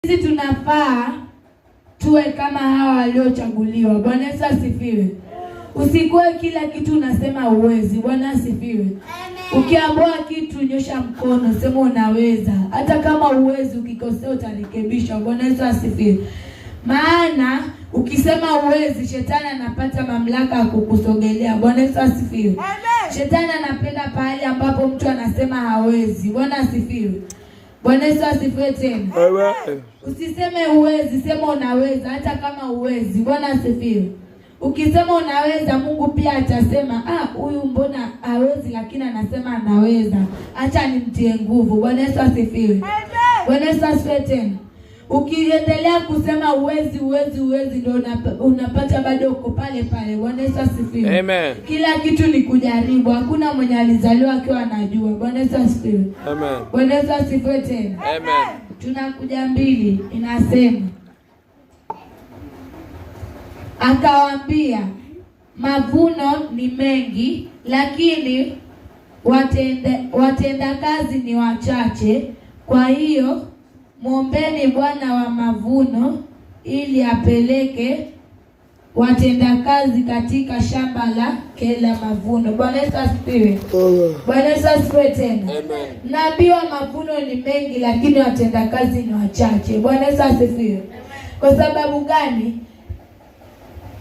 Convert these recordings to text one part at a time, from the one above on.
Sisi tunafaa tuwe kama hawa waliochaguliwa. Bwana Yesu asifiwe. Usikuwe kila kitu unasema uwezi. Bwana asifiwe. Ukiambiwa kitu nyosha mkono, sema unaweza. Hata kama uwezi, ukikosea utarekebisha. Bwana Yesu asifiwe. Maana ukisema uwezi, shetani anapata mamlaka ya kukusogelea. Bwana Yesu asifiwe. Shetani anapenda pahali ambapo mtu anasema hawezi. Bwana asifiwe. Bwana Yesu asifiwe tena. Usiseme uwezi, sema unaweza hata kama uwezi. Bwana asifiwe. Ukisema unaweza, Mungu pia atasema, huyu mbona hawezi lakini anasema anaweza. Acha nimtie nguvu. Bwana Yesu asifiwe. Bwana Yesu asifiwe tena. Ukiendelea kusema uwezi ndio unapata bado uko pale pale. Bwana Yesu asifiwe. Amen. Kila kitu ni kujaribu. Hakuna mwenye alizaliwa akiwa anajua. Bwana Yesu asifiwe. Amen. Bwana Yesu asifiwe tena. Amen. Tunakuja 2 inasema, akawaambia mavuno ni mengi lakini watenda kazi ni wachache. Kwa hiyo muombeni Bwana wa mavuno ili apeleke watendakazi katika shamba lake la mavuno. Bwana Yesu asifiwe. Bwana Yesu asifiwe tena. Nabii wa mavuno ni mengi lakini watendakazi ni wachache. Bwana Yesu asifiwe. Kwa sababu gani?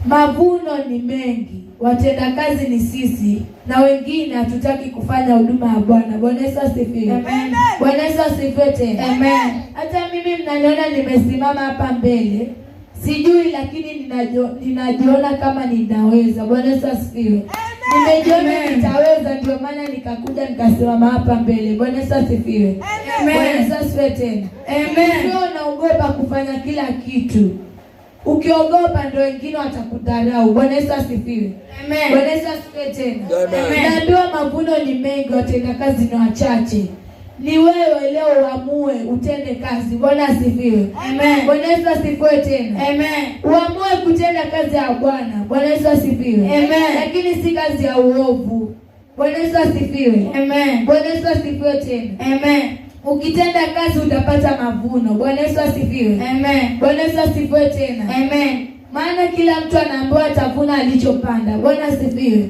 Mavuno ni mengi, watendakazi ni sisi, na wengine hatutaki kufanya huduma ya Bwana. Bwana Yesu asifiwe. Amen. Bwana Yesu asifiwe tena. Amen. Hata mimi mnaniona nimesimama hapa mbele, sijui lakini ninajiona kama ninaweza. Bwana Yesu asifiwe. Nimejiona nitaweza, ndio maana nikakuja nikasimama hapa mbele. Bwana Yesu asifiwe. Amen. Bwana Yesu asifiwe tena. Amen. Sio unaogopa kufanya kila kitu. Ukiogopa ndio wengine watakudharau. Bwana Yesu asifiwe. Amen. Bwana Yesu asifiwe tena. Amen. Ndio mavuno ni mengi, watendakazi ni wachache. Ni wewe leo uamue utende kazi. Bwana asifiwe. Amen. Bwana Yesu asifiwe tena. Amen. Uamue kutenda kazi ya Bwana. Bwana Yesu asifiwe. Amen. Lakini si kazi ya uovu. Bwana Yesu asifiwe. Amen. Bwana Yesu asifiwe tena. Amen. Ukitenda kazi utapata mavuno. Bwana Yesu asifiwe. Amen. Bwana Yesu asifiwe tena. Amen. Maana kila mtu anaambiwa atavuna alichopanda. Bwana asifiwe.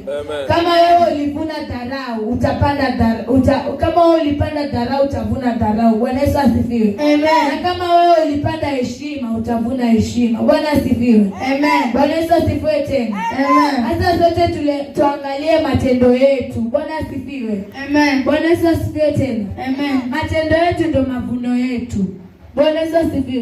Kama wewe ulivuna dharau, utapanda dharau. Kama wewe ulipanda dharau, utavuna dharau. Bwana Yesu asifiwe. Amen. Na kama wewe ulipanda heshima, utavuna heshima. Bwana asifiwe. Amen. Bwana Yesu asifiwe tena. Amen. Hata zote tuangalie matendo yetu. Bwana asifiwe. Amen. Bwana Yesu asifiwe tena. Amen. Matendo yetu ndio mavuno yetu. Bwana Yesu asifiwe.